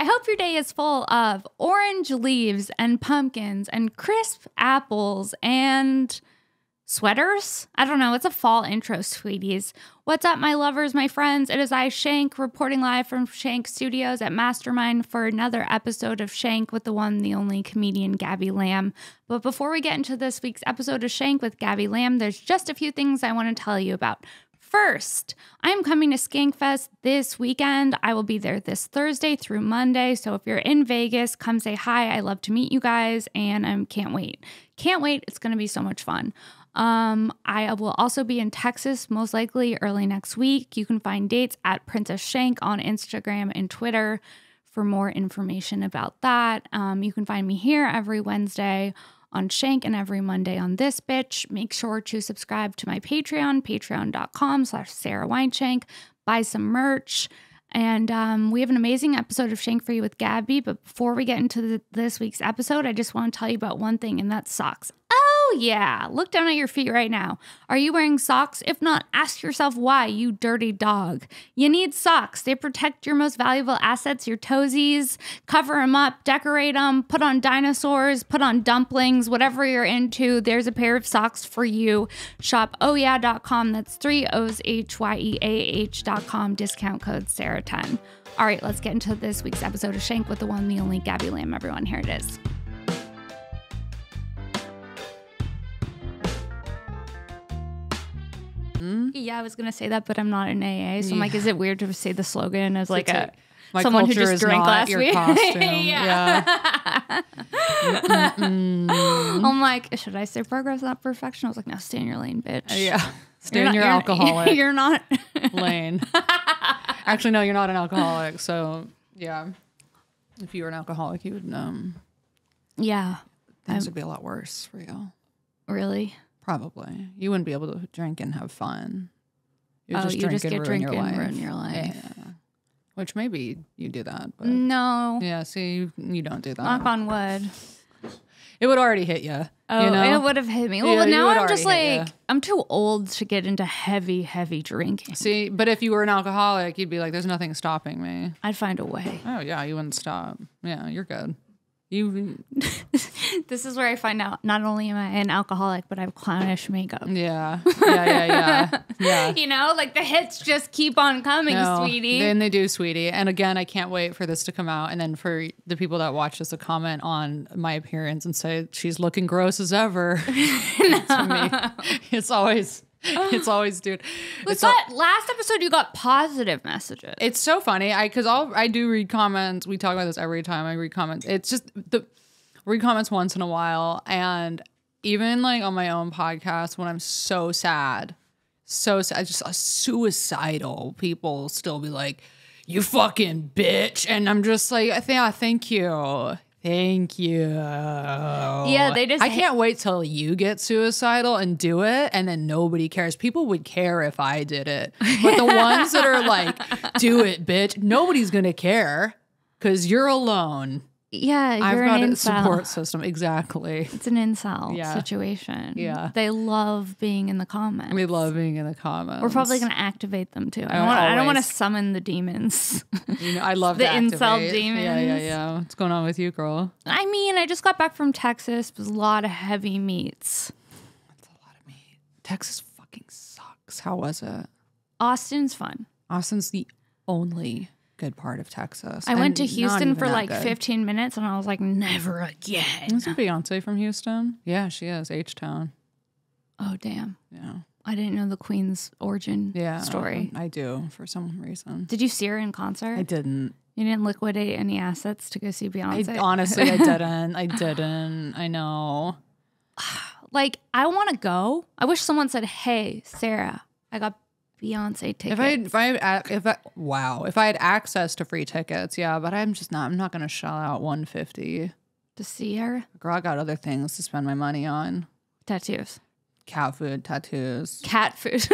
I hope your day is full of orange leaves and pumpkins and crisp apples and sweaters. I don't know. It's a fall intro, sweeties. What's up, my lovers, my friends? It is I, Shank, reporting live from Shank Studios at Mastermind for another episode of Shank with the one, the only comedian, Gabby Lamb. But before we get into this week's episode of Shank with Gabby Lamb, there's just a few things I want to tell you about. First, I am coming to Skankfest this weekend. I will be there this Thursday through Monday. So if you're in Vegas, come say hi. I love to meet you guys, and I can't wait. Can't wait. It's going to be so much fun. I will also be in Texas, most likely early next week. You can find dates at Princess Shank on Instagram and Twitter for more information about that. You can find me here every Wednesday on Shank and every Monday on this bitch. Make sure to subscribe to my Patreon, patreon.com/Sara Weinshenk. Buy some merch. And we have an amazing episode of Shank for you with Gabby. But before we get into this week's episode, I just want to tell you about one thing, and that's socks. Oh, yeah. Look down at your feet right now. Are you wearing socks? If not, ask yourself why, you dirty dog. You need socks. They protect your most valuable assets, your toesies. Cover them up, decorate them, put on dinosaurs, put on dumplings, whatever you're into. There's a pair of socks for you. Shop ohyeah.com. That's 3 O's HYEAH.com. Discount code Sara10. All right, let's get into this week's episode of Shank with the one, the only Gabby Lamb. Everyone, here it is. Yeah, I was going to say that, but I'm not in AA. So I'm like, is it weird to say the slogan as like someone who just drank last week? Yeah. I'm like, should I say progress, not perfection? I was like, no, stay in your lane, bitch. Yeah. Stay in your alcoholic You're not lane. Actually, no, you're not an alcoholic. So, yeah. If you were an alcoholic, you would, yeah. Things would be a lot worse for you. Really? Probably. You wouldn't be able to drink and have fun. You just get drunk and ruin your life. Yeah. Which maybe you do that. But no. Yeah, see, you don't do that. Knock on wood. It would already hit you. Oh, you know? It would have hit me. Well, now I'm just like, I'm too old to get into heavy, heavy drinking. See, but if you were an alcoholic, you'd be like, there's nothing stopping me. I'd find a way. Oh, yeah, you wouldn't stop. Yeah, you're good. This is where I find out not only am I an alcoholic, but I have clownish makeup. Yeah. Yeah. You know, like the hits just keep on coming, sweetie. Then they do, sweetie. And again, I can't wait for this to come out. And then for the people that watch this to comment on my appearance and say, she's looking gross as ever. To me, it's always, dude. Last episode, you got positive messages. It's so funny. Because I do read comments. We talk about this every time I read comments. It's just read comments once in a while. And even like on my own podcast, when I'm so sad, just suicidal, people still be like, you fucking bitch. And I'm just like, thank you. Thank you. Yeah, I can't wait till you get suicidal and do it, and then nobody cares. People would care if I did it. But the ones that are like, do it, bitch, nobody's going to care because you're alone. Yeah, I've got a support system. Exactly. It's an incel situation. Yeah. They love being in the comments. We love being in the comments. We're probably going to activate them too. I don't want to summon the demons. You know, I love the incel demons. Yeah. What's going on with you, girl? I mean, I just got back from Texas. It was a lot of heavy meats. That's a lot of meat. Texas fucking sucks. How was it? Austin's fun. Austin's the only good part of Texas. I went to Houston for like 15 minutes and I was like, never again. Isn't Beyonce from Houston? Yeah, she is. H-Town. Oh, damn. Yeah. I didn't know the Queen's origin story. I do for some reason. Did you see her in concert? I didn't. You didn't liquidate any assets to go see Beyonce? Honestly, I didn't. I know. Like, I want to go. I wish someone said, hey, Sarah, I got Beyonce tickets. If I had access to free tickets, yeah, but I'm not going to shell out $150 to see her. Girl, I got other things to spend my money on. Tattoos. Cat food, tattoos. Cat food.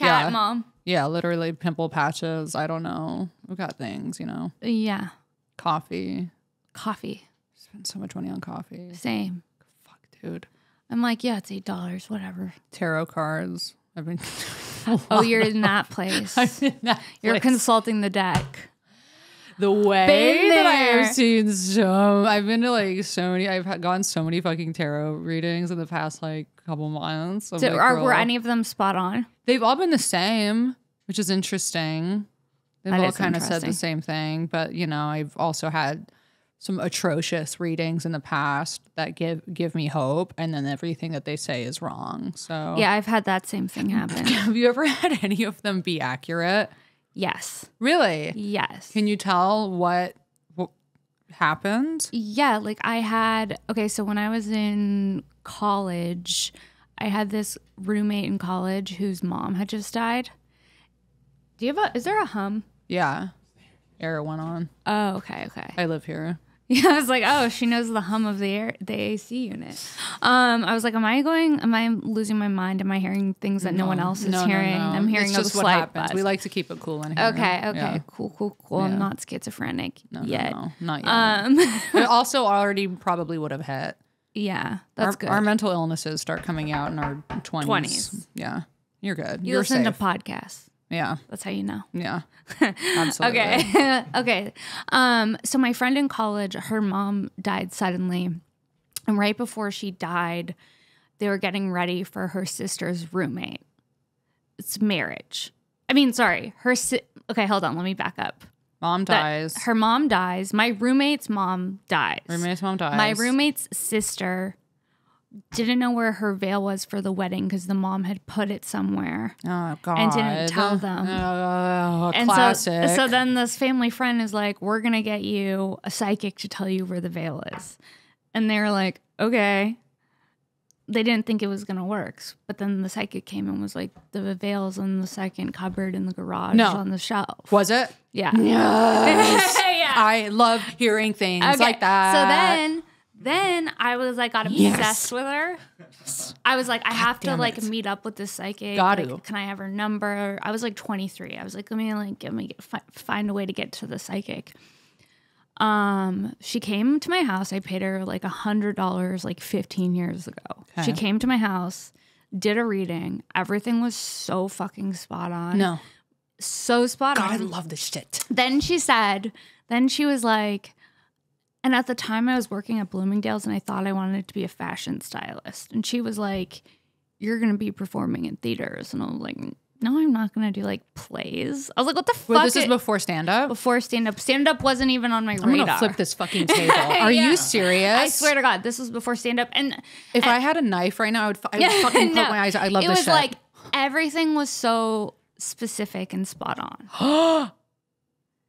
Mom. Yeah, literally pimple patches. I don't know. We've got things, you know. Yeah. Coffee. Spend so much money on coffee. Same. Fuck, dude. I'm like, yeah, it's $8, whatever. Tarot cards. I've been. Oh, you're in that place. I'm in that You're place. consulting the deck. The way Been that I there. have seen I've been to like so many, gotten so many fucking tarot readings in the past like couple months. I'm So like, were girl, any of them spot on? they've all been the same, which is interesting. They've That all is kind of said the interesting. same thing, but you know, I've also had some atrocious readings in the past that give me hope, and then everything that they say is wrong. So Yeah, I've had that same thing happen. have you ever had any of them be accurate? Yes. Really? Yes. Can you tell what happened? Yeah, like so when I was in college, I had this roommate in college whose mom had just died. Is there a hum? Yeah. Air went on. Oh, okay. I live here. Yeah, I was like, oh, she knows the hum of the AC unit. I was like, am I losing my mind? Am I hearing things that no one else is hearing? No. I'm hearing it's a just what slight happens. buzz. We like to keep it cool in here. Okay. Yeah. Cool. Yeah. I'm not schizophrenic yet. No, not yet. It also already probably would have hit. Yeah, that's good. Our mental illnesses start coming out in our 20s. 20s. Yeah. You're good. You You're listen safe. to podcasts. Yeah. That's how you know. Yeah. Absolutely. Okay. So my friend in college, her mom died suddenly. And right before she died, they were getting ready for her sister's roommate. It's marriage. I mean, sorry. Okay, hold on. Let me back up. Mom dies. Her mom dies. My roommate's mom dies. Roommate's mom dies. My roommate's sister didn't know where her veil was for the wedding because the mom had put it somewhere. Oh, God. And didn't tell them. Oh, And classic. so then this family friend is like, we're going to get you a psychic to tell you where the veil is. And they were like, okay. They didn't think it was going to work. But then the psychic came and was like, the veil's in the second cupboard in the garage on the shelf. Was it? Yeah. Yes. Yeah. I love hearing things like that. So then I was like, got obsessed with her. I was like, I have to like meet up with this psychic. Got like, to. Can I have her number? I was like 23. I was like, let me find a way to get to the psychic. She came to my house. I paid her like $100 like 15 years ago. Okay. She came to my house, did a reading. Everything was so fucking spot on. No. So spot on. God, I love this shit. Then she was like, and at the time I was working at Bloomingdale's and I thought I wanted to be a fashion stylist. And she was like, you're going to be performing in theaters. And I was like, no, I'm not going to do like plays. I was like, what the fuck? Wait, this is before stand-up? Before stand-up. Stand-up wasn't even on my radar. I'm going to flip this fucking table. Are you serious? I swear to God, this was before stand-up. And if I had a knife right now, I would fucking poke my eyes out. I love this shit. It was like everything was so specific and spot on.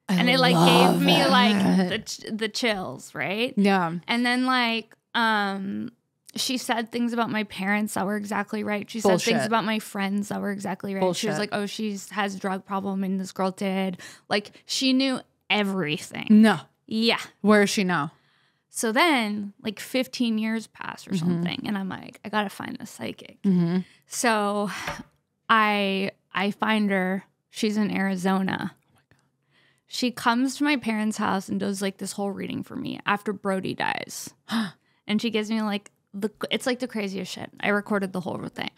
And it like gave me like the chills, right? Yeah. And then like she said things about my parents that were exactly right. She said things about my friends that were exactly right. Bullshit. She was like, oh, she has a drug problem and this girl did. Like she knew everything. No. Yeah. Where is she now? So then like 15 years pass or something. And I'm like, I got to find a psychic. Mm-hmm. So I find her. She's in Arizona. She comes to my parents' house and does like this whole reading for me after Brody dies. And she gives me like it's like the craziest shit. I recorded the whole thing.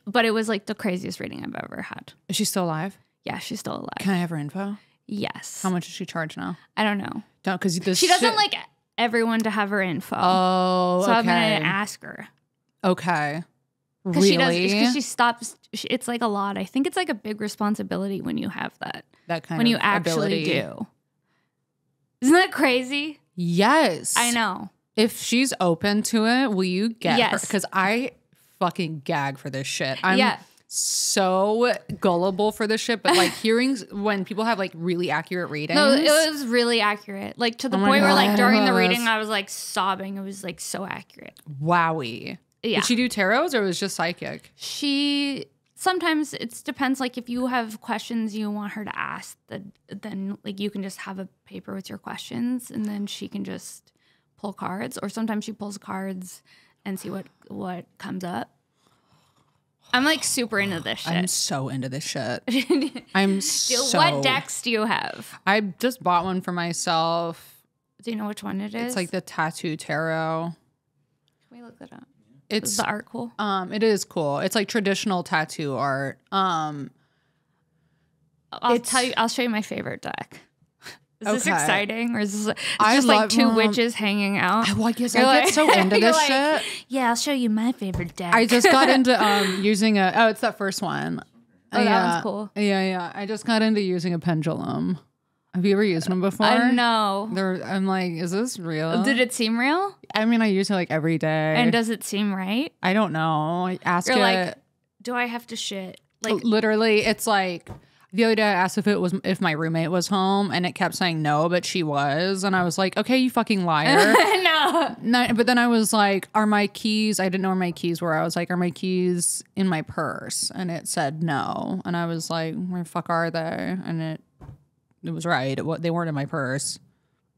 But it was like the craziest reading I've ever had. Is she still alive? Yeah, she's still alive. Can I have her info? Yes. How much does she charge now? I don't know. Don't, because she doesn't like everyone to have her info. Oh, so okay. I'm gonna ask her. Okay. Really? Because she stops. It's like a lot. I think it's like a big responsibility when you have that. That kind when of you actually ability. do. Isn't that crazy? Yes. I know. If she's open to it, will you get her? Yes. Because I fucking gag for this shit. I'm so gullible for this shit, but like hearing when people have like really accurate readings. No, it was really accurate. Like to the point where like during the reading I was like sobbing. It was like so accurate. Wowie. Yeah. Did she do tarots or was it just psychic? She sometimes it depends. Like if you have questions you want her to ask, then like you can just have a paper with your questions and then she can just pull cards. Or sometimes she pulls cards and see what comes up. I'm like super into this shit. I'm so into this shit. I'm so. What decks do you have? I just bought one for myself. Do you know which one it is? It's like the Tattoo Tarot. Can we look it up? It's Is the art cool? It is cool. It's like traditional tattoo art. I'll show you my favorite deck. Is this exciting, or is this I just love, like two witches hanging out? Well, I guess I get so into this shit. Yeah, I'll show you my favorite deck. I just got into using it's that first one. Oh, that one's cool. Yeah. I just got into using a pendulum. Have you ever used them before? No. I'm like, is this real? Did it seem real? I mean, I use it like every day. And does it seem right? I don't know. I ask You're it. like, do I have to shit? Like, literally, it's like the other day I asked if my roommate was home, and it kept saying no, but she was, and I was like, okay, you fucking liar. No, but then I was like, are my keys? I didn't know where my keys were. I was like, are my keys in my purse? And it said no, and I was like, where the fuck are they? And it was right. They weren't in my purse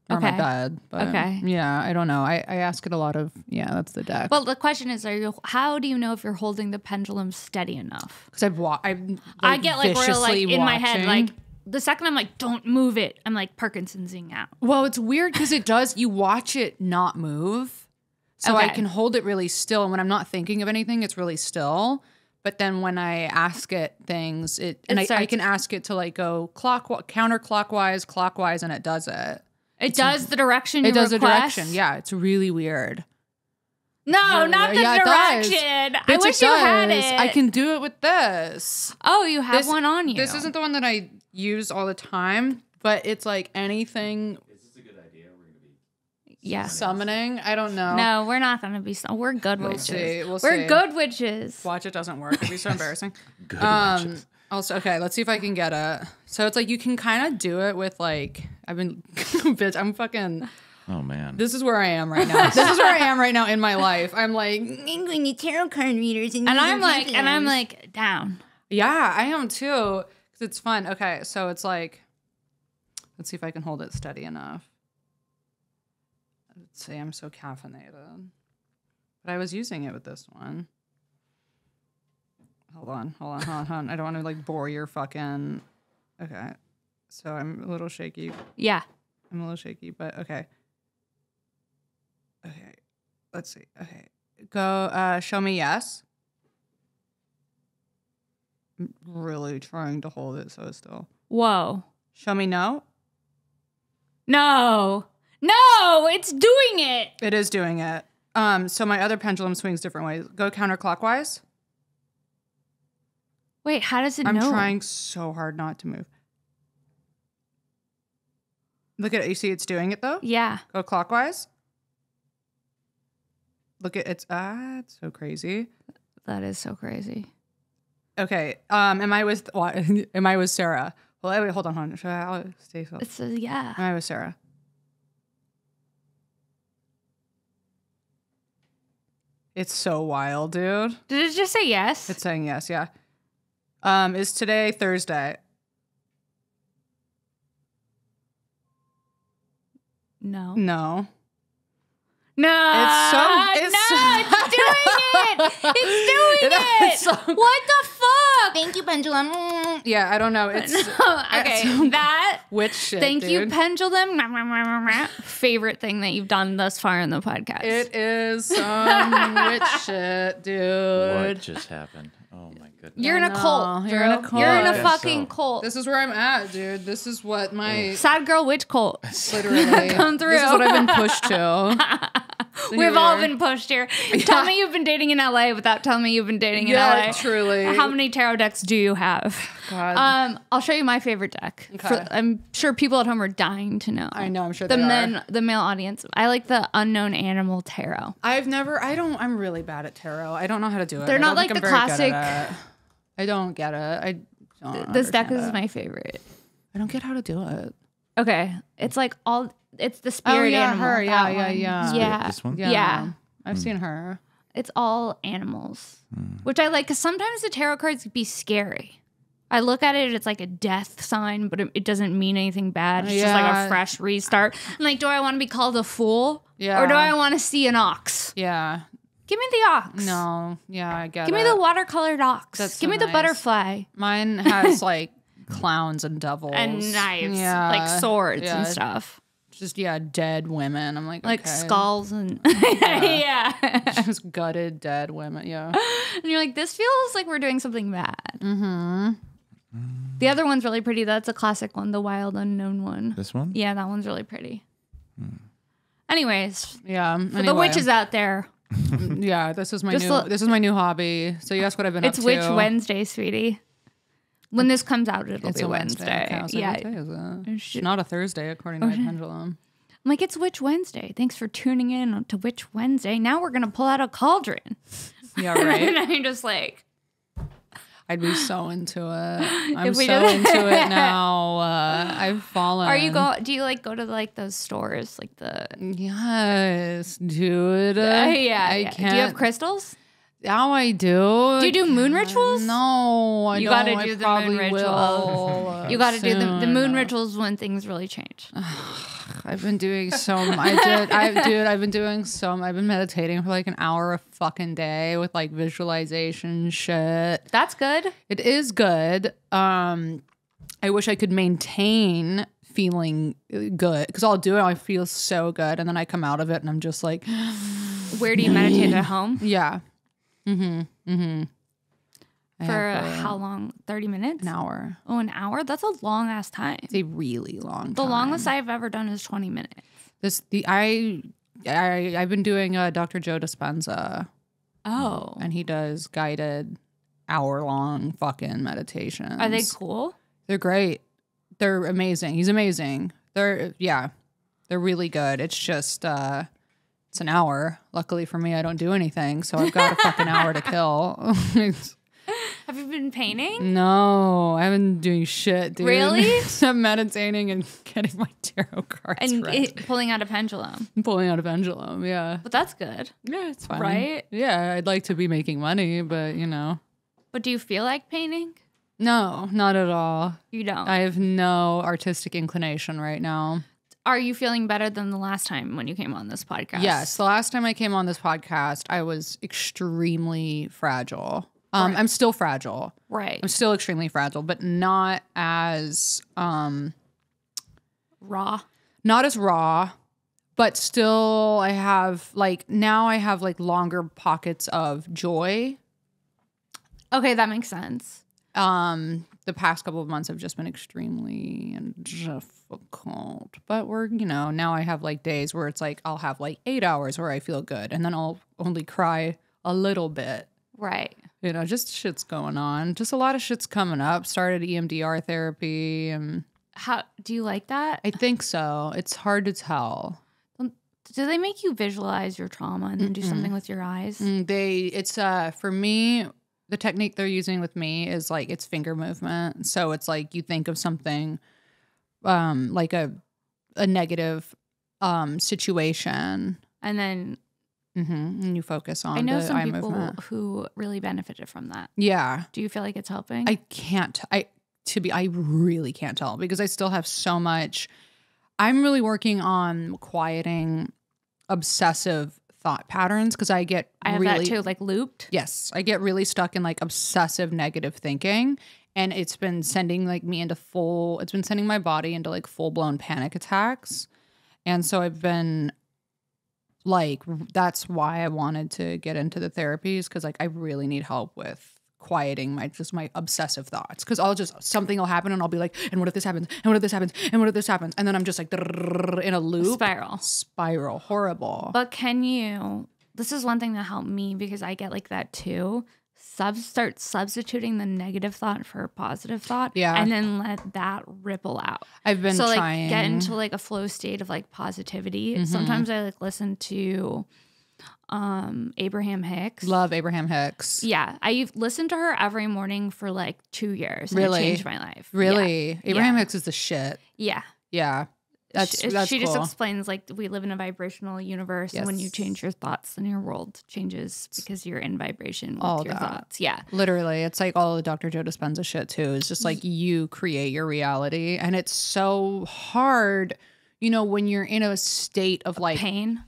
or my bed. But yeah, I don't know. I ask it a lot of, that's the deck. Well, the question is, how do you know if you're holding the pendulum steady enough? Because I get like, we're like in my head, like the second I'm like, don't move it, I'm like Parkinson'sing out. Well, it's weird because it does, you watch it not move. So I can hold it really still. And when I'm not thinking of anything, it's really still. But then when I ask it things, I can ask it to like go counterclockwise, clockwise, and it does it. It does the direction you request? It does the direction. Yeah, it's really weird. No, not the direction. I wish you had it. I can do it with this. Oh, you have one on you. This isn't the one that I use all the time, but it's like anything. Is this a good idea? We're going to be summoning. I don't know. No, we're not going to be. We're good witches. We'll we're see. good witches. Watch, it doesn't work. It'd be so embarrassing. good witches. Also, okay, let's see if I can get it. So it's like you can kind of do it with like bitch. I'm fucking. Oh man, this is where I am right now. This is where I am right now in my life. I'm like going to tarot card readers, and I'm like down. Yeah, I am too. Cause it's fun. Okay, so it's like, let's see if I can hold it steady enough. Let's see. I'm so caffeinated, but I was using it with this one. Hold on. I don't want to like bore your fucking. Okay, so I'm a little shaky. Yeah, I'm a little shaky, but okay. Okay, let's see. Okay, go. Show me yes. I'm really trying to hold it so still. Whoa. Show me no. No, it's doing it. It is doing it. So my other pendulum swings different ways. Go counterclockwise. Wait, how does it I'm know? trying so hard not to move. Look at it. You see it's doing it though? Yeah. Go clockwise. Look at it's so crazy. That is so crazy. Okay. Am I with Sara? Well, wait, hold on. Should I stay still? It says yeah. Am I with Sara? It's so wild, dude. Did it just say yes? It's saying yes, yeah. Is today Thursday? No. No. It's doing it. It's doing it. So, what the fuck? Thank you, pendulum. Yeah, I don't know. It's okay. That witch shit. Thank dude. you, pendulum. Favorite thing that you've done thus far in the podcast. It is some witch shit, dude. What just happened? Oh my goodness. You're in a cult. You're in a cult. You're in a I guess fucking so. cult. This is where I'm at, dude. This is what my Sad girl witch cult. literally Come through. This is what I've been pushed to. We've all been pushed here. Tell me you've been dating in LA without telling me you've been dating in LA. Truly. How many tarot decks do you have? God. I'll show you my favorite deck. Okay. I'm sure people at home are dying to know. I know, I'm sure the they men, are. the male audience. I like the unknown animal tarot. I'm really bad at tarot. I don't know how to do it. They're I not don't like think the I'm very good classic. at it. I don't get it. I don't This deck understand is it. my favorite. I don't get how to do it. Okay, it's like all. It's the spirit animal. her. that Yeah. one. Spirit, Yeah. this one? Yeah. I've seen her. It's all animals, which I like because sometimes the tarot cards can be scary. I look at it, it's like a death sign, but it doesn't mean anything bad. It's just like a fresh restart. I'm like, do I want to be called a fool? Yeah. Or do I want to see an ox? Yeah. Give me the ox. No. Yeah, I get it. Give me the watercolored ox. That's Give so me the nice. butterfly. Mine has like clowns and devils. And knives. Yeah. Like swords Yeah. and stuff. Just, dead women. I'm like okay. Skulls and yeah. Just gutted dead women. Yeah. And you're like, this feels like we're doing something bad. Mm-hmm. The other one's really pretty. That's a classic one, the Wild Unknown one. This one? Yeah, that one's really pretty. Anyways, Yeah. for the witches out there, Yeah, this is my new hobby. So you asked what I've been up it's to. Witch Wednesday, sweetie. When this comes out, it'll It's be a Wednesday. Okay, I was like, Yeah. what day is it? It's not a Thursday, according to my pendulum. I'm like, it's Witch Wednesday. Thanks for tuning in to Witch Wednesday. Now we're gonna pull out a cauldron. Yeah, right. And I'm just like, I'd be so into it. I'm If we so did- into it now. I've fallen. are you do you like go to like those stores, like the Yes, dude. yeah, I yeah. can't. Do you have crystals? Now I do. Do you do moon rituals? No, I You don't. gotta I do the probably moon ritual. will, You got to do the soon. moon rituals when things really change. I've been doing so. I've been doing so. I've been meditating for like an hour a fucking day with like visualization shit. That's good. It is good. I wish I could maintain feeling good because I'll do it. I feel so good, and then I come out of it, and I'm just like, Where do you meditate at home? yeah. For how long? 30 minutes? An hour. Oh, an hour? That's a long ass time. It's a really long. The time. longest I've ever done is 20 minutes. I've been doing Dr. Joe Dispenza, Oh. and he does guided hour-long fucking meditations. Are they cool? They're great. They're amazing. He's amazing. They're really good. It's just it's an hour. Luckily for me, I don't do anything, so I've got a fucking hour to kill. Have you been painting? No, I haven't been doing shit, dude. Really? I'm meditating and getting my tarot cards And read. pulling out a pendulum. I'm pulling out a pendulum, yeah. But that's good. Yeah, it's fine. Right? Yeah, I'd like to be making money, but you know. But do you feel like painting? No, not at all. You don't. I have no artistic inclination right now. Are you feeling better than the last time when you came on this podcast? Yes, the last time I came on this podcast, I was extremely fragile. I'm still fragile. Right. I'm still extremely fragile, but not as Raw. not as raw, but still I have like longer pockets of joy. Okay, that makes sense. The past couple of months have just been extremely difficult, but now I have like days where it's like I'll have like 8 hours where I feel good, and then I'll only cry a little bit. Right. Just shit's going on. Just a lot of shit's coming up. Started EMDR therapy, and How do you like that? I think so. It's hard to tell. Do they make you visualize your trauma and then do something with your eyes? It's for me, the technique they're using with me is like it's finger movement. So it's like you think of something like a negative situation, And then and you focus on I know the some eye people movement. who really benefited from that. Yeah. Do you feel like it's helping? I really can't tell because I still have so much. I'm really working on quieting obsessive thought patterns because I have that too, like looped. Yes, I get really stuck in like obsessive negative thinking, and it's been sending it's been sending my body into like full-blown panic attacks. And so I've been like, that's why I wanted to get into the therapies, because like I really need help with quieting my obsessive thoughts, because something will happen and I'll be like, and what if this happens, and what if this happens, and what if this happens, and then I'm just like in a loop, spiral, horrible. But this is one thing that helped me because I get like that too. Start substituting the negative thought for a positive thought, and then let that ripple out. I've been trying. Like get into like a flow state of like positivity. Sometimes I like listen to Abraham Hicks. Love Abraham Hicks. Yeah, I've listened to her every morning for like 2 years. And Really? It changed my life. Really? Yeah. Abraham Hicks is the shit. Yeah. Yeah. That's she cool. just explains like we live in a vibrational universe, and when you change your thoughts, then your world changes because you're in vibration with your thoughts. Yeah, literally, it's like all the Dr. Joe Dispenza shit too. It's just like you create your reality, and it's so hard, when you're in a state of like pain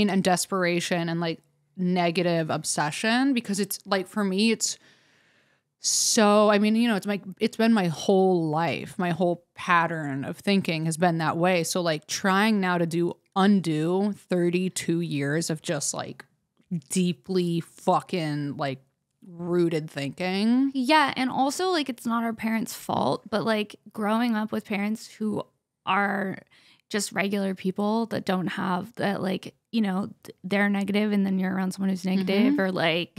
and desperation and like negative obsession, because it's like for me, it's. So, I mean, it's been my whole life, my whole pattern of thinking has been that way. So like trying now to undo 32 years of just like deeply fucking like rooted thinking. Yeah, and also like it's not our parents' fault, but like growing up with parents who are just regular people that don't have that, like, you know, they're negative and then you're around someone who's negative, or like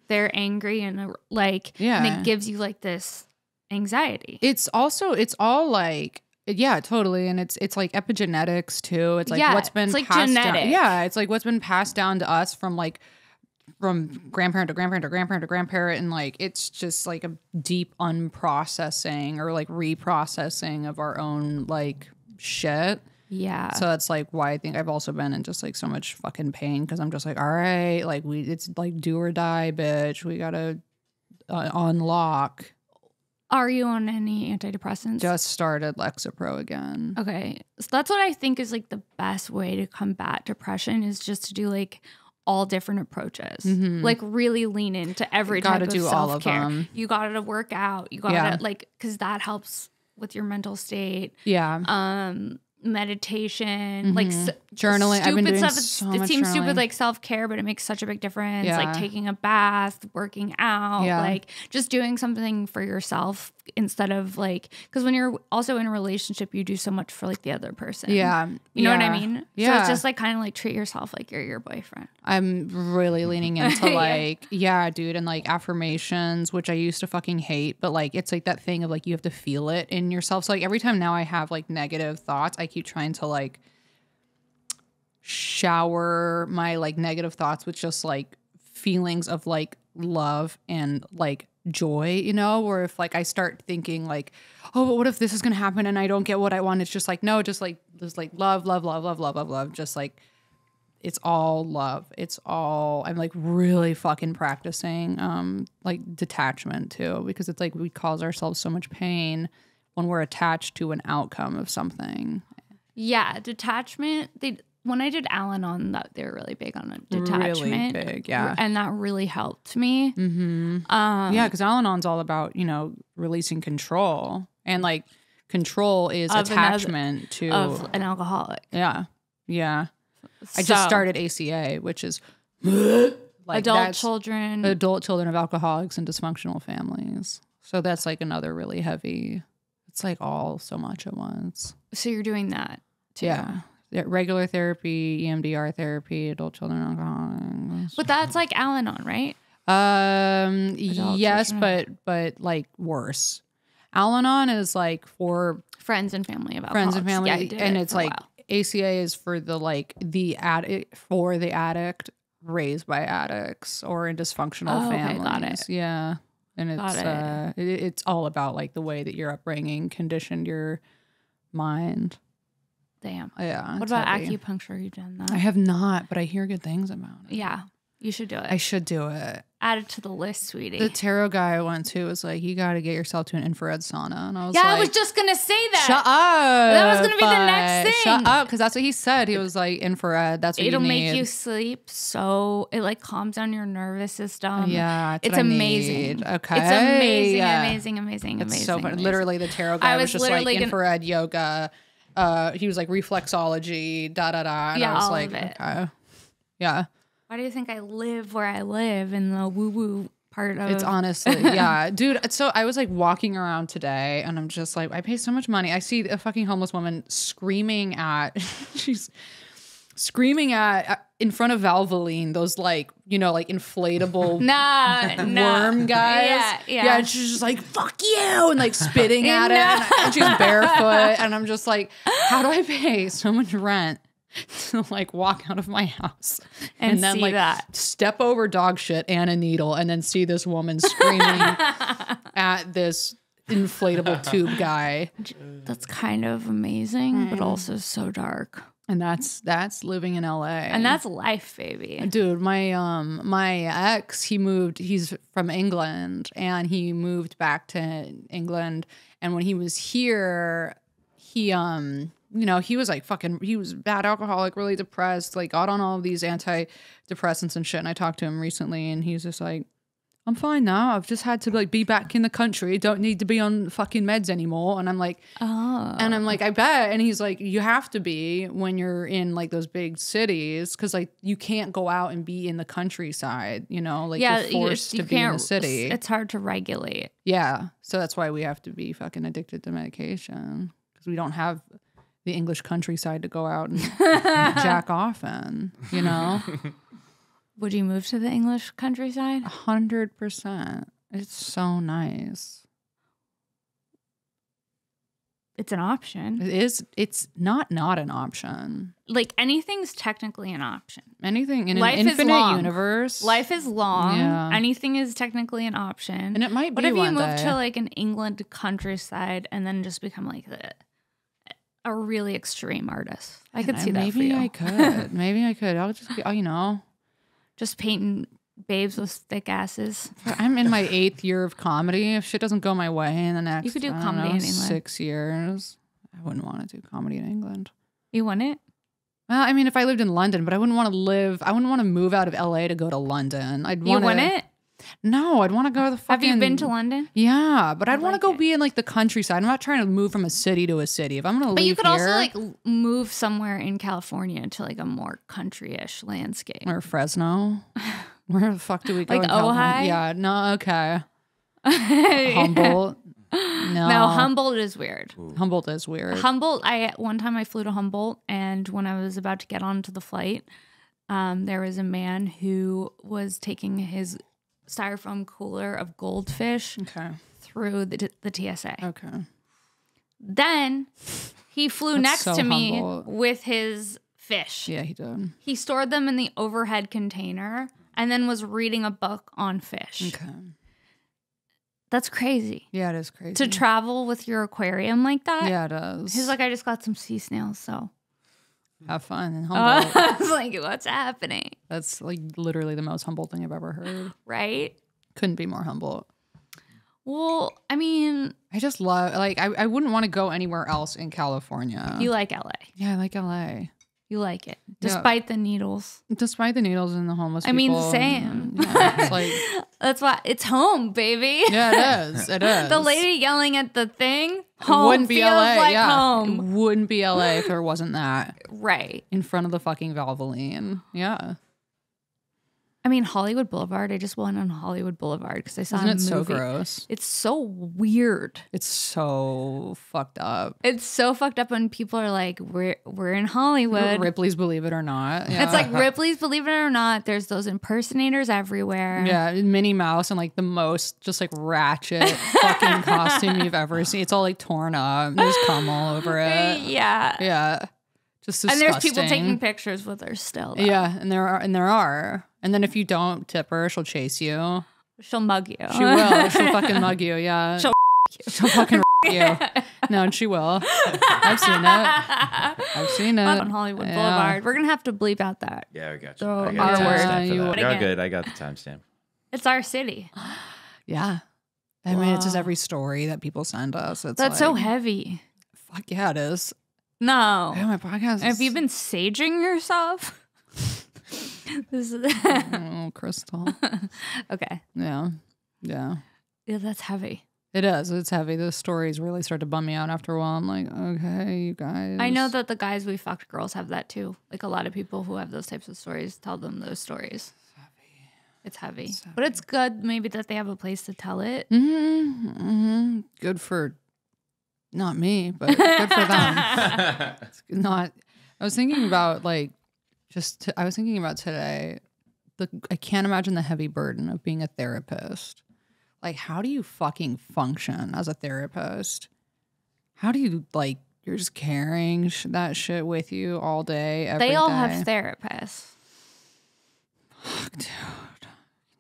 they're angry and like, and it gives you like this anxiety. It's all like, yeah, totally. And it's like epigenetics too. It's like what's been it's like passed genetic. down. Yeah, it's like what's been passed down to us from grandparent to grandparent to grandparent to grandparent, and like it's just like a deep unprocessing or like reprocessing of our own like shit. Yeah. So that's like why I think I've also been in just like so much fucking pain, because I'm just like, all right, like it's like do or die, bitch. We gotta unlock. Are you on any antidepressants? Just started Lexapro again. Okay. So that's what I think is like the best way to combat depression, is just to do like all different approaches. Like really lean into every type of self-care. All of them. You gotta work out. You gotta like, because that helps with your mental state. Yeah. Meditation, like journaling. I've been doing stuff. so It much seems journaling. stupid, like self-care, but it makes such a big difference. Yeah. Like taking a bath, working out, Yeah. like just doing something for yourself instead of like, because when you're also in a relationship, you do so much for like the other person. Yeah. You know what I mean? Yeah. So it's just like kind of like treat yourself like you're your boyfriend. I'm really leaning into like, yeah, dude, and like affirmations, which I used to fucking hate, but like it's like that thing of like you have to feel it in yourself. So like every time now I have like negative thoughts, I keep trying to like shower my like negative thoughts with just like feelings of like love and like joy, you know, where if like I start thinking like, oh, but what if this is gonna happen and I don't get what I want? It's just like, no, just like love, love, love, love, love, love, love. Just like it's all love. It's all, I'm like really fucking practicing like detachment too, because it's like we cause ourselves so much pain when we're attached to an outcome of something. Yeah, detachment. When I did Al-Anon, that they were really big on detachment. Really big, yeah. And that really helped me. Yeah, because Al-Anon's all about, you know, releasing control. And like control is attachment to of an alcoholic. Yeah. Yeah. I just started ACA, which is like adult children of alcoholics and dysfunctional families. So that's like another really heavy, it's like all so much at once. So you're doing that too. Yeah. Regular therapy, EMDR therapy, adult children alcoholics. But that's like Al-Anon, right? Yes, but like worse. Al-Anon is like for friends and family of alcoholics. Friends and family, yeah, and it's like ACA is for the like the addict raised by addicts or in dysfunctional families. Okay, got it. Yeah, and it's all about like the way that your upbringing conditioned your mind. Damn. Yeah. What about heavy. acupuncture? You've done that? I have not, but I hear good things about it. Yeah, you should do it. I should do it. Add it to the list, sweetie. The tarot guy I went to was like, you got to get yourself to an infrared sauna. And I was like, I was just going to say that. Shut up. That was going to be the next thing. Shut up. Because that's what he said. He was like, infrared. That's what It'll you need. make you sleep. So it like calms down your nervous system. Yeah. It's amazing. Okay. It's amazing, amazing. It's so funny. Literally, the tarot guy was just like infrared yoga. He was like reflexology, And I was like, okay. Yeah. Why do you think I live where I live in the woo-woo part of It's honestly, yeah. Dude, so I was like walking around today and I'm just like, I pay so much money. I see a fucking homeless woman screaming at, she's screaming at in front of Valvoline, those like, you know, like inflatable worm guys. Yeah. And she's just like, fuck you. And like spitting at it. And she's barefoot. And I'm just like, how do I pay so much rent to like walk out of my house and then like step over dog shit and a needle and then see this woman screaming at this inflatable tube guy? That's kind of amazing, but also so dark. And that's living in LA. And that's life, baby. Dude, my ex, he's from England and he moved back to England. And when he was here, he you know, he was like he was a bad alcoholic, really depressed, like got on all of these antidepressants and shit. And I talked to him recently and he's just like, I'm fine now. I've just had to like be back in the country. Don't need to be on fucking meds anymore. And I'm like, Oh. and I'm like, I bet. And he's like, you have to be when you're in like those big cities because like you can't go out and be in the countryside, you know, like you're forced to be in the city. It's hard to regulate. Yeah. So that's why we have to be fucking addicted to medication because we don't have the English countryside to go out and jack off in, you know? Would you move to the English countryside? 100%. It's so nice. It's an option. It is. It's not an option. Like anything's technically an option. Anything in Life an is infinite long. universe. Life is long. Yeah. Anything is technically an option. And it might be what if you one move day. to like an England countryside and then just become like a really extreme artist? I could see that for you. Maybe I could. Maybe I could. I'll just be, you know. Just painting babes with thick asses. I'm in my 8th year of comedy. If shit doesn't go my way in the next, You could do I don't comedy know, in England. 6 years, I wouldn't want to do comedy in England. You want it? Well, I mean, if I lived in London, but I wouldn't want to move out of LA to go to London. You want it? No, I'd want to go to the fucking... Have you been to London? Yeah, but I'd want to like go it. be in like the countryside. I'm not trying to move from a city to a city. If I'm going to leave But you could here, also like move somewhere in California to like a more country-ish landscape. or Fresno. Where the fuck do we go? Like in California? Ojai? Yeah, no, okay. Humboldt. No, Humboldt is weird. Humboldt is weird. Humboldt, one time I flew to Humboldt, and when I was about to get onto the flight, there was a man who was taking his styrofoam cooler of goldfish Okay. through the TSA. Okay. Then he flew That's next so to me Humboldt. with his fish. Yeah, he did. He stored them in the overhead container and then was reading a book on fish. Okay. That's crazy. Yeah, it is crazy. To travel with your aquarium like that. Yeah, it is. He's like, I just got some sea snails, so. Have fun in Humboldt. I was like, what's happening? That's like literally the most Humboldt thing I've ever heard. Right? Couldn't be more Humboldt. Well, I mean, I just love, like, I wouldn't want to go anywhere else in California. you like LA. Yeah, I like LA. You like it. Yeah. Despite the needles. Despite the needles and the homeless I mean, people. same. Yeah, it's like, That's why it's home, baby. yeah, it is. It is. The lady yelling at the thing, It home wouldn't be feels LA. like Yeah. home. It wouldn't be LA if there wasn't that Right. in front of the fucking Valvoline. Yeah. I mean, Hollywood Boulevard. I just went on Hollywood Boulevard because I saw Isn't a it so movie. gross? It's so weird. It's so fucked up. It's so fucked up when people are like, we're in Hollywood. Ripley's Believe It or Not. Yeah. It's like Ripley's Believe It or Not. There's those impersonators everywhere. Yeah, Minnie Mouse and like the most just like ratchet fucking costume you've ever seen. It's all like torn up. There's cum all over it. Yeah. Yeah. Just disgusting. And there's people taking pictures with her still. Though. Yeah, and there are. And then if you don't tip her, she'll chase you. She'll mug you. She will. She'll fucking mug you. Yeah. She'll She'll fucking you. No, and she will. I've seen it. I've seen it. on Hollywood Yeah. Boulevard. We're gonna have to bleep out that. Yeah, I got you. So I got our the word. timestamp for You- that. Again. You're good. I got the timestamp. It's our city. Yeah. I mean, it's just Wow. every story that people send us. It's That's so like, heavy. Fuck yeah, it is. No. Yeah, my podcast. Have you been saging yourself? This is Oh, Crystal. okay. Yeah. Yeah. Yeah, that's heavy. It is. It's heavy. The stories really start to bum me out after a while. I'm like, okay, you guys. I know that the guys we fucked girls have that too. Like a lot of people who have those types of stories tell them those stories. It's heavy. But it's good maybe that they have a place to tell it. Good for not me, but good for them. It's not. I was thinking about like I was thinking about today. I can't imagine the heavy burden of being a therapist. Like, how do you fucking function as a therapist? How do you like? You're just carrying that shit with you all day. Every They all day. have therapists. Fuck, dude.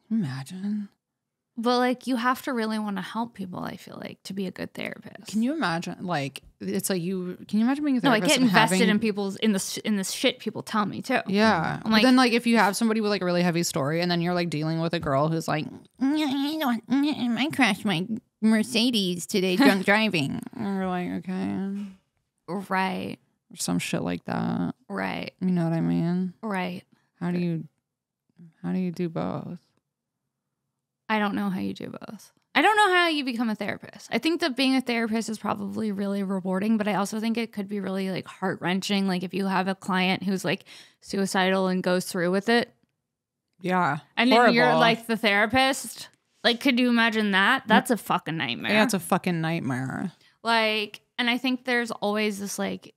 Can you imagine? But like you have to really want to help people, I feel like, to be a good therapist. Can you imagine? Like, it's like you. Can you imagine being a No, I therapist? get and invested having- in people's in this shit people tell me too. Yeah. I'm But like- then like if you have somebody with like a really heavy story and then you're like dealing with a girl who's like, I crashed my Mercedes today drunk driving. And you're like, okay. Right. Or some shit like that. Right. You know what I mean? Right. How do you do both? I don't know how you do both. I don't know how you become a therapist. I think that being a therapist is probably really rewarding, but I also think it could be really like heart-wrenching. Like if you have a client who's like suicidal and goes through with it. Yeah. And horrible. then you're like the therapist. Like, could you imagine that? That's a fucking nightmare. Yeah, it's a fucking nightmare. Like, and I think there's always this like,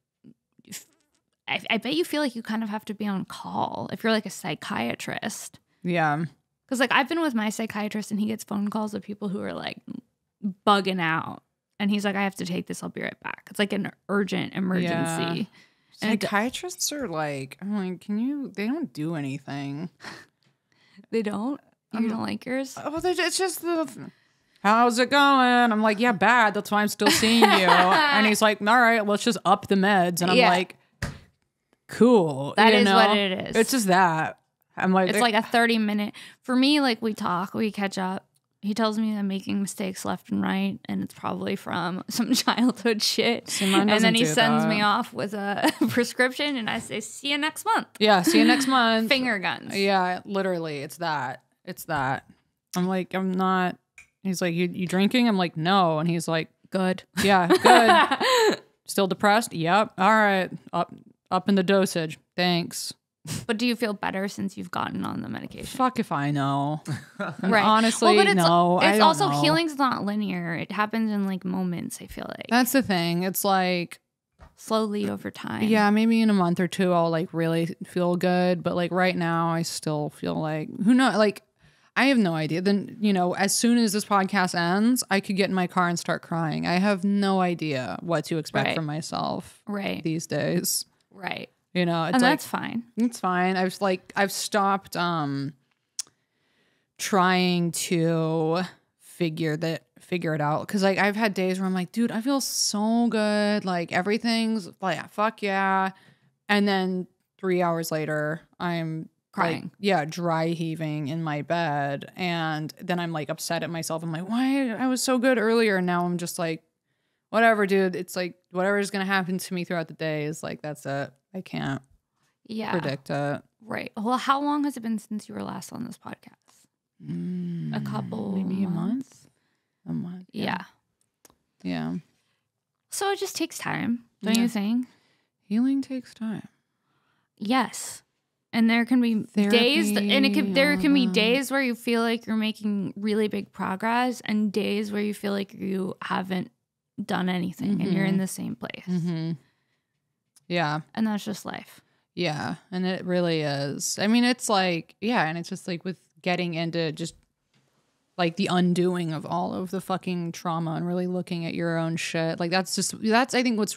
I bet you feel like you kind of have to be on call if you're like a psychiatrist. Yeah. Because like I've been with my psychiatrist and he gets phone calls of people who are like bugging out. And he's like, I have to take this. I'll be right back. It's like an urgent emergency. Yeah. Psychiatrists are like, I'm like, they don't do anything. They don't? You don't like yours? Oh, it's just how's it going? I'm like, yeah, bad. That's why I'm still seeing you. And he's like, all right, let's just up the meds. And I'm like, cool. That is what it is. It's just that. I'm like, it's like a 30-minute. For me, like we talk, we catch up. He tells me I'm making mistakes left and right, and it's probably from some childhood shit. And then he sends me off with a prescription, and I say, see you next month. Yeah, see you next month. Finger guns. Yeah, literally. It's that. It's that. I'm like, I'm not. He's like, you drinking? I'm like, no. And he's like, good. Yeah, good. Still depressed? Yep. All right. Up in the dosage. Thanks. But do you feel better since you've gotten on the medication? Fuck if I know. Right. Honestly, well, no. It's also know. Healing's not linear. It happens in like moments, I feel like. That's the thing. It's like slowly over time. Yeah, maybe in a month or two I'll like really feel good. But like right now I still feel like, who knows? Like I have no idea. Then, you know, as soon as this podcast ends, I could get in my car and start crying. I have no idea what to expect from myself these days. Right. You know, it's and like, that's fine. It's fine. I've stopped trying to figure it out, because like I've had days where I'm like, dude, I feel so good, like everything's like fuck yeah, and then 3 hours later I'm crying, like, yeah, dry heaving in my bed, and then I'm like upset at myself. I'm like, why I was so good earlier, and now I'm just like, whatever, dude. It's like whatever's gonna happen to me throughout the day is like, that's it. I can't predict it. Right. Well, how long has it been since you were last on this podcast? A couple, maybe months? A month. Yeah. Yeah. So it just takes time, don't you think? Healing takes time. Yes. And there can be days, and there can be days where you feel like you're making really big progress, and days where you feel like you haven't done anything and you're in the same place. Mm-hmm. Yeah. And that's just life. Yeah. And it really is. I mean, it's like, yeah. And it's just like with getting into just like the undoing of all of the fucking trauma and really looking at your own shit. Like that's I think what's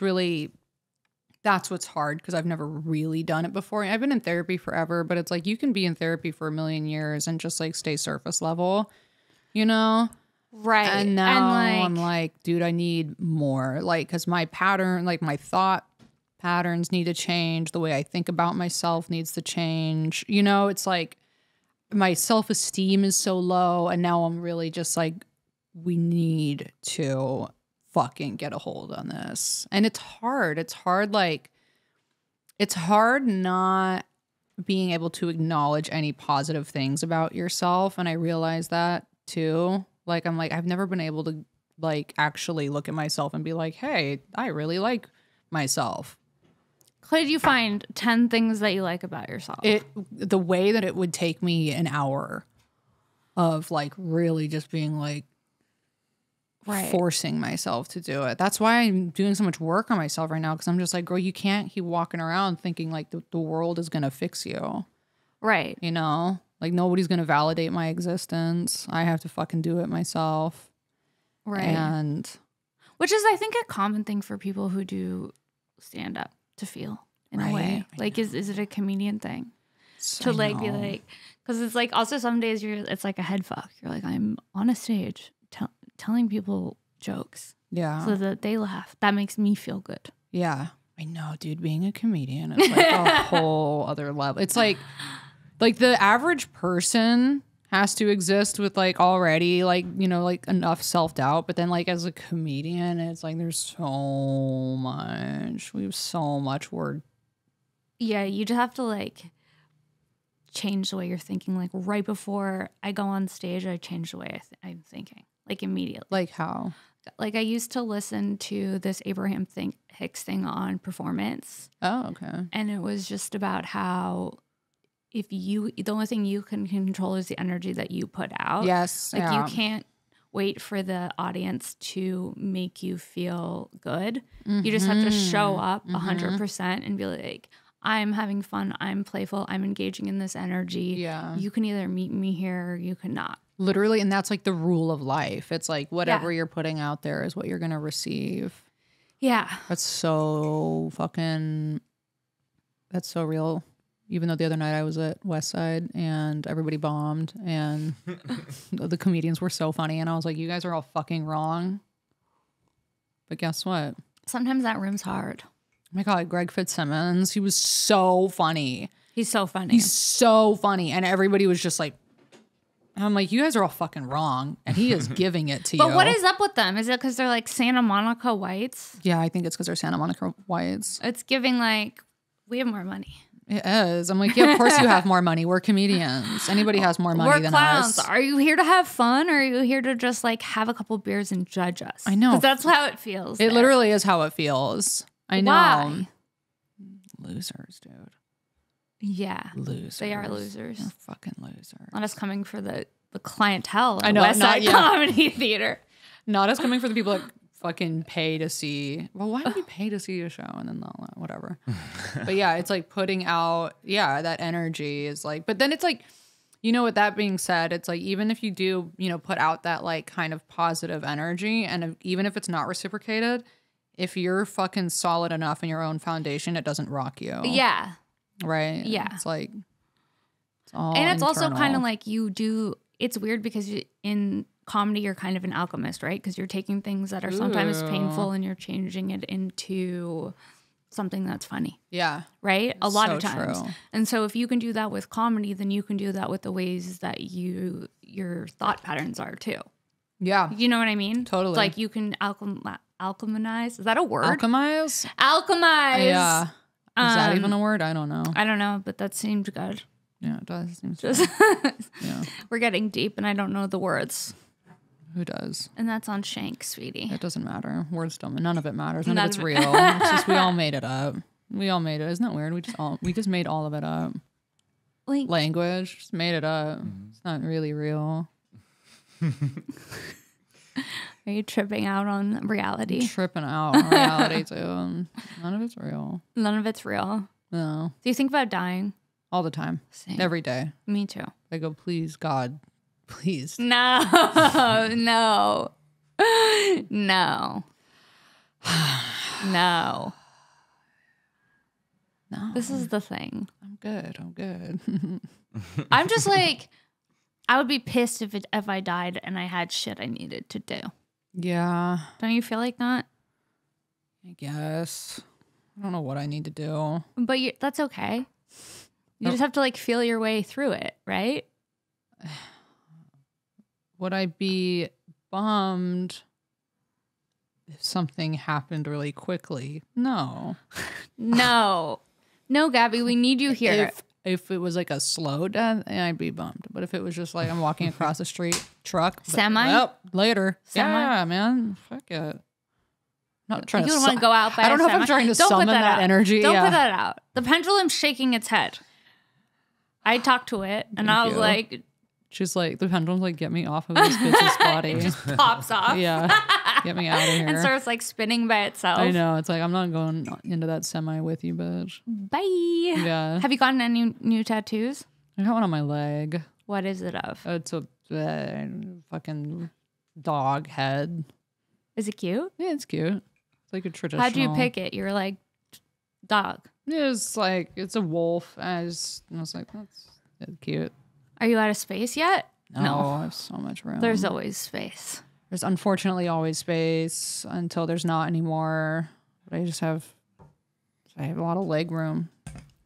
hard, because I've never really done it before. I've been in therapy forever, but it's like you can be in therapy for a million years and just like stay surface level, you know? Right. And now I'm like, dude, I need more. Like, because my pattern, like my thought patterns need to change. The way I think about myself needs to change. You know, it's like my self-esteem is so low. And now I'm really just like, we need to fucking get a hold on this. And it's hard. It's hard. Like, it's hard not being able to acknowledge any positive things about yourself. And I realize that too. Like, I'm like, I've never been able to like actually look at myself and be like, hey, I really like myself. Could you find 10 things that you like about yourself? The way that it would take me an hour of like really just being like forcing myself to do it. That's why I'm doing so much work on myself right now, because I'm just like, girl, you can't keep walking around thinking like the world is going to fix you. Right. You know? Like nobody's going to validate my existence. I have to fucking do it myself. Right. And which is, I think, a common thing for people who do stand up to feel in a way. Like, is it a comedian thing? To like be like, because it's like also some days it's like a head fuck. You're like, I'm on a stage telling people jokes. Yeah. So that they laugh. That makes me feel good. Yeah. I know, dude. Being a comedian is like a whole other level. It's like the average person has to exist with like already like, you know, like enough self-doubt. But then like as a comedian, it's like there's so much. We have so much work. Yeah, you just have to like change the way you're thinking. Like right before I go on stage, I change the way I'm thinking, like immediately. Like how? Like I used to listen to this Abraham Hicks thing on performance. Oh, okay. And it was just about how the only thing you can control is the energy that you put out. Yes. Like you can't wait for the audience to make you feel good. You just have to show up 100% and be like, I'm having fun. I'm playful. I'm engaging in this energy. Yeah. You can either meet me here or you cannot. Literally. And that's like the rule of life. It's like whatever you're putting out there is what you're going to receive. Yeah. That's so real. Even though the other night I was at West Side and everybody bombed and the comedians were so funny. And I was like, you guys are all fucking wrong. But guess what? Sometimes that room's hard. Oh my God, Greg Fitzsimmons. He was so funny. He's so funny. He's so funny. And everybody was just like, I'm like, you guys are all fucking wrong. And he is giving it to you. But what is up with them? Is it because they're like Santa Monica whites? Yeah, I think it's because they're Santa Monica whites. It's giving like, we have more money. It is. I'm like, yeah, of course you have more money. We're comedians. Anybody has more money than clowns. us. Are you here to have fun or are you here to just like have a couple beers and judge us? I know. Because that's how it feels. It literally is how it feels. I know. Why? Losers, dude. Yeah. Losers. They are losers. They're fucking losers. Not us coming for the clientele at I know, West Side not- yeah. Comedy Theater. Not us coming for the people that fucking pay to see. Well, why would you pay to see a show and then not whatever? But yeah, it's like putting out, that energy is like, but then it's like, with that being said, it's like, even if you do, put out that like kind of positive energy and even if it's not reciprocated, if you're fucking solid enough in your own foundation, it doesn't rock you. Yeah. Right? Yeah. It's like, it's all And it's also internal. kind of like it's weird because in comedy, you're kind of an alchemist, right? Because you're taking things that are sometimes painful and you're changing it into something that's funny. Yeah. Right? A lot of So times. true. And so if you can do that with comedy, then you can do that with the ways that your thought patterns are too. Yeah. You know what I mean? Totally. It's like you can alchemize. Is that a word? Alchemize? Alchemize. Yeah. Is that even a word? I don't know. I don't know, but that seemed good. Yeah, it does. Seems yeah. We're getting deep and I don't know the words. Who does? And that's on Shank, sweetie. It doesn't matter. Words don't. None of it matters. None None of it's of it. real. It's just we all made it up. We all made it. Isn't that weird? We just made all of it up. Like, Language, just made it up. It's not really real. are you tripping out on reality? Tripping out on reality too. None of it's real. None of it's real. No. Do you think about dying? All the time. Same. Every day. Me too. I go, please, God, please. No, no, no, no. No. This is the thing. I'm good. I'm good. I'm just like, I would be pissed if I died and I had shit I needed to do. Yeah. Don't you feel like that? I guess. I don't know what I need to do. But that's okay. You just have to like feel your way through it, right? Would I be bummed if something happened really quickly? No. No, Gabby, we need you here. If it was like a slow death, I'd be bummed. But if it was just like I'm walking across the street, truck, Semi? well, later. Semi? Yeah, man. Fuck it. Not trying You to don't want to go out by I don't a know if I'm semi. trying to Don't put summon that out. energy. Don't Yeah. put that out. The pendulum's shaking its head. I talked to it and Thank I was you. like, She's like, the pendulum's like, get me off of this bitch's body. pops off. Yeah. Get me out of here. And starts like spinning by itself. I know. It's like, I'm not going into that semi with you, bitch. Bye. Yeah. Have you gotten any new tattoos? I got one on my leg. What is it of? It's a fucking dog head. Is it cute? Yeah, it's cute. It's like a traditional. How'd you pick it? You were like, dog. It's like, it's a wolf. I was like, that's cute. Are you out of space yet? No, I have so much room. There's always space. There's unfortunately always space until there's not anymore. But I have a lot of leg room.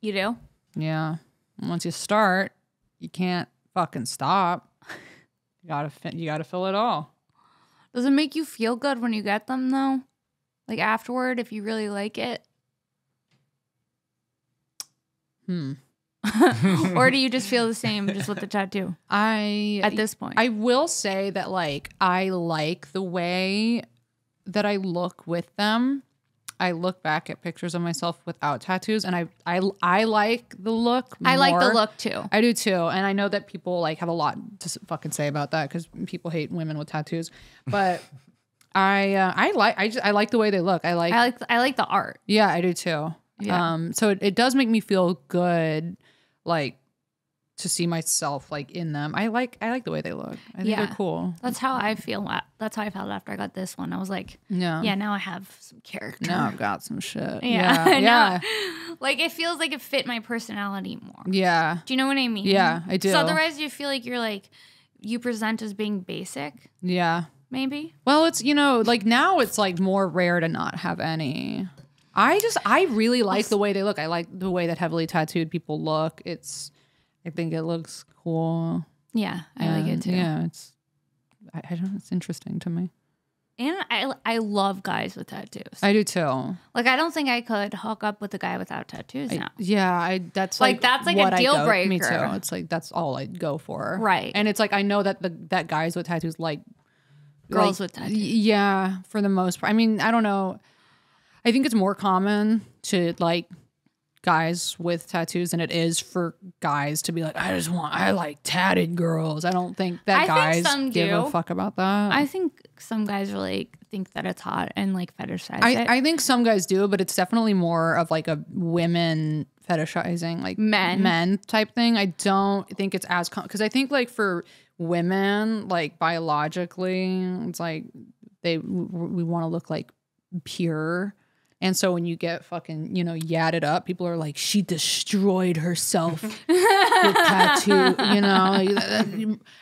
You do? Yeah. And once you start, you can't fucking stop. You gotta fill it all. Does it make you feel good when you get them though? Like afterward, if you really like it? Or do you just feel the same just with the tattoo at this point? I will say that like I like the way that I look with them. I look back at pictures of myself without tattoos, and I like the look more. I like the look too. I do too, and I know that people like have a lot to fucking say about that because people hate women with tattoos. But I like the way they look. I like the art. Yeah, I do too. Yeah. So it does make me feel good, like to see myself like in them. I like the way they look. I think they're cool. That's how I feel. That's how I felt after I got this one. I was like, yeah, now I have some character. Now I've got some shit. Yeah. Yeah. Like it feels like it fit my personality more. Yeah. Do you know what I mean? Yeah, I do. So otherwise you feel like you present as being basic. Yeah. Maybe. Well, it's, like now it's like more rare to not have any. I really like the way they look. I like the way that heavily tattooed people look. I think it looks cool. Yeah, I like it too. Yeah, I don't know, it's interesting to me. And I love guys with tattoos. I do too. Like I don't think I could hook up with a guy without tattoos now. That's that's like a deal breaker. Me too. It's like that's all I'd go for. Right. And it's like I know that that guys with tattoos like girls with tattoos. Yeah, for the most part. I mean, I don't know. I think it's more common to like guys with tattoos than it is for guys to be like, I like tatted girls. I don't think that guys give a fuck about that. I think some guys really think that it's hot and like fetishize it. I think some guys do, but it's definitely more of like a women fetishizing, like men type thing. I don't think it's as because I think like for women, like biologically, it's like we want to look like pure. And so when you get fucking, yadded up, people are like, she destroyed herself with tattoo,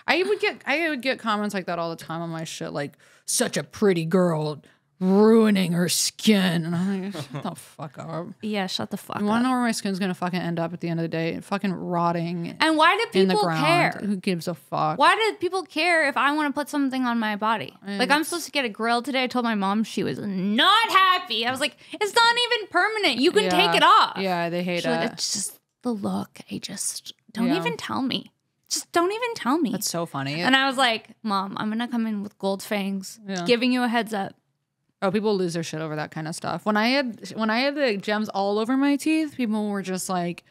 I would get comments like that all the time on my shit, like, such a pretty girl ruining her skin. And I'm like, shut the fuck up. Yeah, shut the fuck up. You want to know where my skin's going to fucking end up at the end of the day? Fucking rotting. And why do people in the ground. care? Who gives a fuck? Why do people care if I want to put something on my body? Like I'm supposed to get a grill today. I told my mom, she was not happy. I was like, it's not even permanent. You can take it off. Yeah, they hate it. Like, it's just the look. I just don't even tell me. Just don't even tell me. That's so funny. And I was like, Mom, I'm gonna come in with gold fangs. Giving you a heads up. Oh, people lose their shit over that kind of stuff. When I had the gems all over my teeth, people were just like,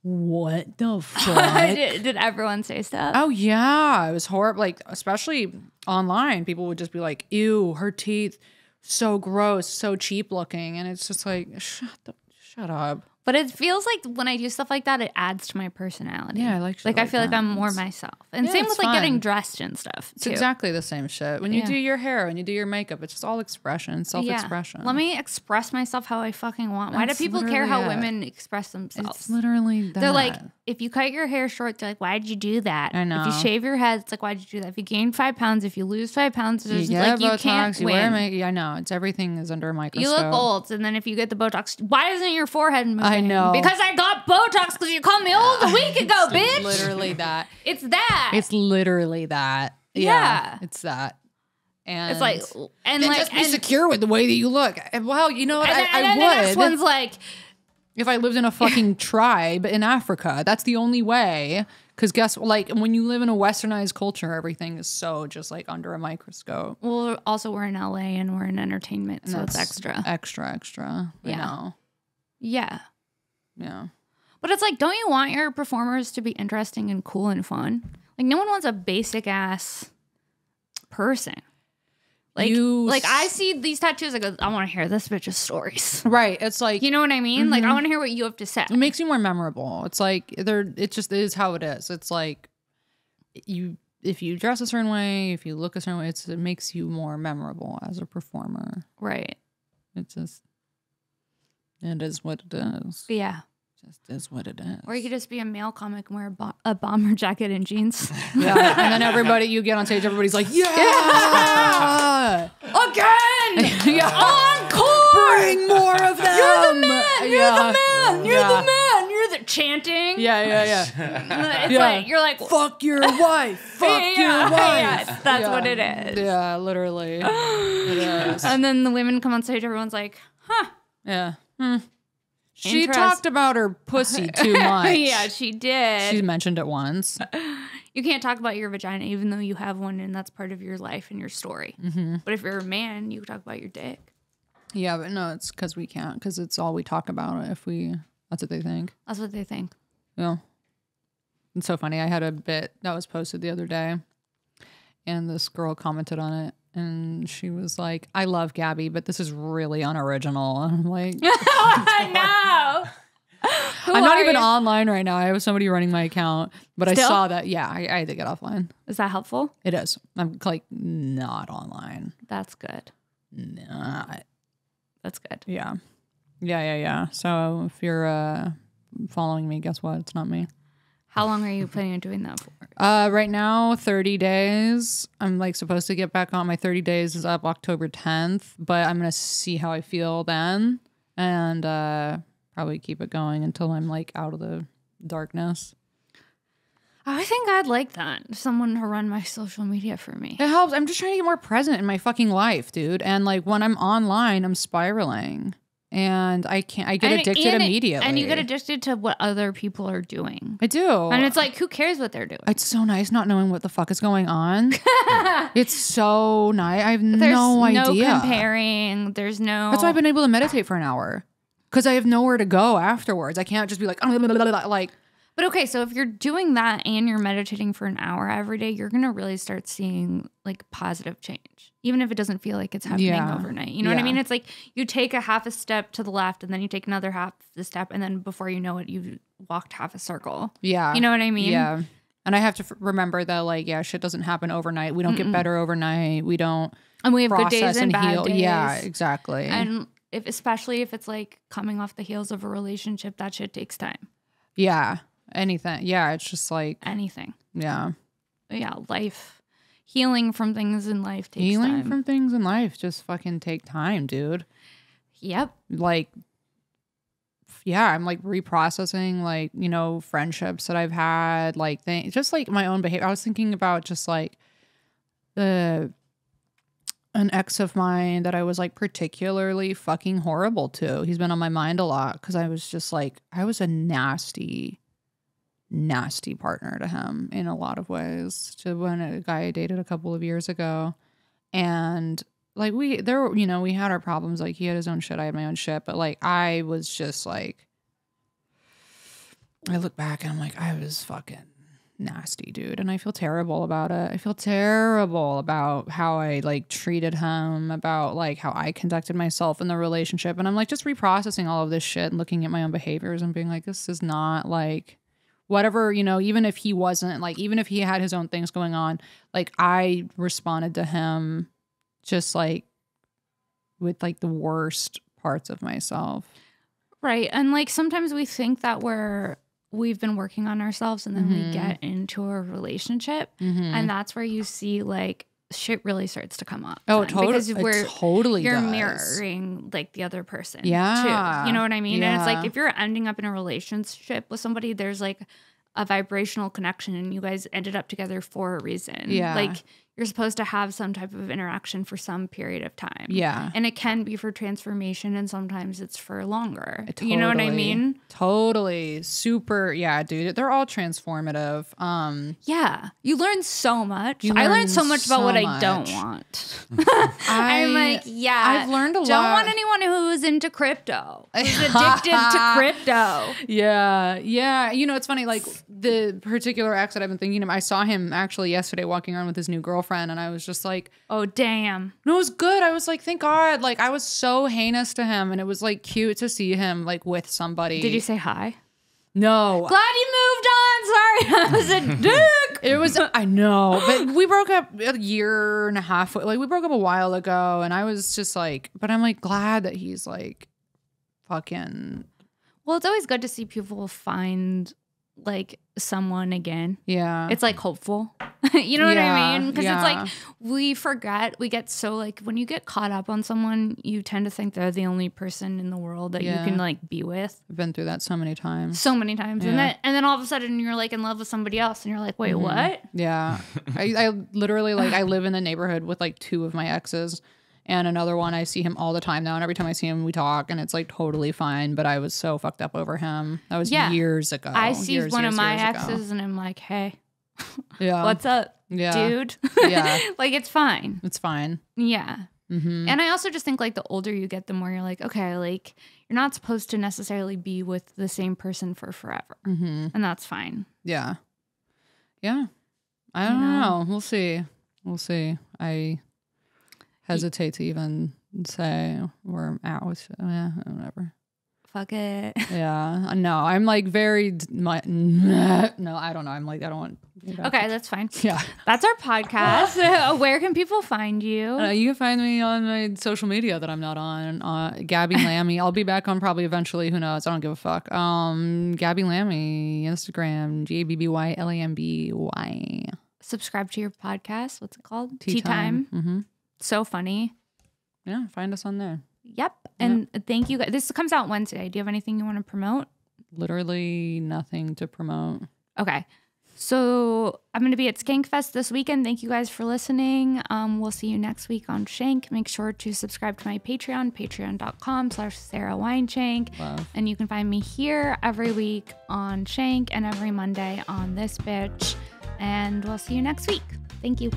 "What the fuck?" Did everyone say stuff? Oh yeah, it was horrible. Like especially online, people would just be like, "Ew, her teeth, so gross, so cheap looking," and it's just like, shut up. But it feels like when I do stuff like that, it adds to my personality. Yeah, I like shit like I feel that. like I'm more myself. And same with like getting dressed and stuff too. It's exactly the same shit. When you do your hair, when you do your makeup, it's just all expression, self-expression. Let me express myself how I fucking want. Why do people care how women express themselves? It's literally that. They're like, if you cut your hair short, they're like, why'd you do that? I know. If you shave your head, it's like, why'd you do that? If you gain 5 pounds, if you lose 5 pounds, you like Botox, you can't win. Wear makeup. I know. It's everything is under a microscope. You look old, and then if you get the Botox, why isn't your forehead moving? I know. Because I got Botox because you called me old a week ago, bitch. Literally that. It's that. It's literally that. Yeah. It's that. And it's like, and just be secure with the way that you look. Well, you know what? I would. The next one's like, if I lived in a fucking tribe in Africa, that's the only way. Because when you live in a westernized culture, everything is so just like under a microscope. Well, also we're in LA and we're in entertainment, And so it's extra. Extra. You know. Yeah. Yeah. But it's like, don't you want your performers to be interesting and cool and fun? Like, no one wants a basic ass person. Like I see these tattoos, I go, I want to hear this bitch's stories. Right. It's like, you know what I mean? Like, I want to hear what you have to say. It makes you more memorable. It's like it just is how it is. It's like if you dress a certain way, if you look a certain way, it makes you more memorable as a performer. Right. It is what it is. Yeah. Just is what it is. Or you could just be a male comic and wear a bomber jacket and jeans. Yeah. And then you get on stage, everybody's like, yeah! Again! Yeah. Encore! Bring more of them! You're the man! You're the man! You're the man! You're the chanting. Yeah. It's like, you're like, fuck your wife! Fuck your wife! Yes, that's what it is. Yeah, literally. It is. And then the women come on stage, everyone's like, huh. Yeah. She talked about her pussy too much. Yeah, she did. She mentioned it once. You can't talk about your vagina even though you have one and that's part of your life and your story. Mm-hmm. But if you're a man, you can talk about your dick. Yeah, but no, it's because we can't, because it's all we talk about. That's what they think. That's what they think. Yeah. It's so funny. I had a bit that was posted the other day and this girl commented on it and she was like, I love Gabby, but this is really unoriginal. And I'm like, no. I'm not even online right now. I have somebody running my account, but Still? I saw that. Yeah, I had to get offline. Is that helpful? It is. I'm like not online. That's good. Not. That's good. Yeah. Yeah. So if you're following me, guess what? It's not me. How long are you planning on doing that for? Right now, 30 days. I'm like supposed to get back on. My 30 days is up October 10th, but I'm going to see how I feel then and probably keep it going until I'm like out of the darkness. I think I'd like that. Someone to run my social media for me. It helps. I'm just trying to get more present in my fucking life, dude. And like when I'm online, I'm spiraling. And I get addicted immediately. And you get addicted to what other people are doing. I do. And it's like, who cares what they're doing? It's so nice not knowing what the fuck is going on. It's so nice. I have no idea. There's no comparing. There's no... That's why I've been able to meditate for an hour. Because I have nowhere to go afterwards. I can't just be like... But okay, so if you're doing that and you're meditating for an hour every day, you're going to really start seeing like positive change. Even if it doesn't feel like it's happening overnight. You know what I mean? It's like you take a half a step to the left and then you take another half the step. And then before you know it, you've walked half a circle. Yeah. You know what I mean? Yeah. And I have to remember that like, yeah, shit doesn't happen overnight. We don't get better overnight. We don't And we have good days and bad days. Yeah, exactly. And especially if it's like coming off the heels of a relationship, that shit takes time. Yeah. Anything. Yeah. It's just like. Anything. Yeah. Yeah. Life. Healing from things in life takes time. Healing from things in life just fucking take time, dude. Yep. Like, yeah, I'm like reprocessing like, you know, friendships that I've had, like just like my own behavior. I was thinking about just like an ex of mine that I was like particularly fucking horrible to. He's been on my mind a lot because I was just like, I was a nasty partner to him in a lot of ways, to when a guy I dated a couple of years ago. And like we had our problems. Like he had his own shit, I had my own shit, but like I was just like, I look back and I'm like, I was fucking nasty, dude. And I feel terrible about it. I feel terrible about how I like treated him, about like how I conducted myself in the relationship. And I'm like just reprocessing all of this shit and looking at my own behaviors and being like, this is not like whatever, you know, even if he wasn't like, even if he had his own things going on, like I responded to him just like with like the worst parts of myself. Right. And like sometimes we think that we've been working on ourselves and then we get into a relationship and that's where you see like shit really starts to come up. Oh, totally. Because you're does. mirroring like the other person. Yeah. Too. You know what I mean? Yeah. And it's like if you're ending up in a relationship with somebody, there's like a vibrational connection and you guys ended up together for a reason. Yeah. Like you're supposed to have some type of interaction for some period of time. Yeah. And it can be for transformation and sometimes it's for longer. Totally. You know what I mean? Totally. Super. Yeah, dude. They're all transformative. Yeah. You learn so much. I learned so much about what I don't want. I'm like, yeah. I've learned a lot. Don't want anyone who is into crypto. Who's addicted to crypto. Yeah. Yeah. You know, it's funny. Like the particular ex that I've been thinking of, I saw him actually yesterday walking around with his new girlfriend and I was just like, oh, damn. No, it was good. I was like, thank God. Like I was so heinous to him and it was like cute to see him like with somebody. Did you say hi? No. Glad you moved on. Sorry. I was a dick. It was, I know, but we broke up a year and a half. Like we broke up a while ago and I was just like, but I'm like glad that he's like fucking. Well, it's always good to see people find like someone again. Yeah. It's like hopeful. You know what I mean? Because it's like we forget, we get so like when you get caught up on someone, you tend to think they're the only person in the world that you can like be with. I've been through that so many times. So many times. Yeah. And then all of a sudden you're like in love with somebody else and you're like, wait, what? Yeah. I literally like I live in the neighborhood with like two of my exes And another one, I see him all the time now. And every time I see him, we talk and it's like totally fine. But I was so fucked up over him. That was years ago. I see one of my exes and I'm like, hey, yeah, what's up, dude? Yeah. Like, it's fine. It's fine. Yeah. Mm-hmm. And I also just think like the older you get, the more you're like, okay, like you're not supposed to necessarily be with the same person for forever. Mm-hmm. And that's fine. Yeah. Yeah. I don't know. We'll see. We'll see. I hesitate to even say we're out with whatever. Fuck it. Yeah. No, I'm like very no, I don't know. I'm like, I don't want. Okay, that's fine. Yeah. That's our podcast. Where can people find you? You can find me on my social media that I'm not on. Gabby Lamb. I'll be back on probably eventually. Who knows? I don't give a fuck. Gabby Lamb, Instagram, GABBYLAMBY. Subscribe to your podcast. What's it called? Tea Time. Mm-hmm. So funny. Yeah, find us on there. Yep. And thank you guys. This comes out Wednesday. Do you have anything you want to promote? Literally nothing to promote. Okay. So I'm going to be at Skankfest this weekend. Thank you guys for listening. We'll see you next week on Shank. Make sure to subscribe to my Patreon, patreon.com/Sara Weinshenk. Love. And you can find me here every week on Shank and every Monday on this bitch. And we'll see you next week. Thank you.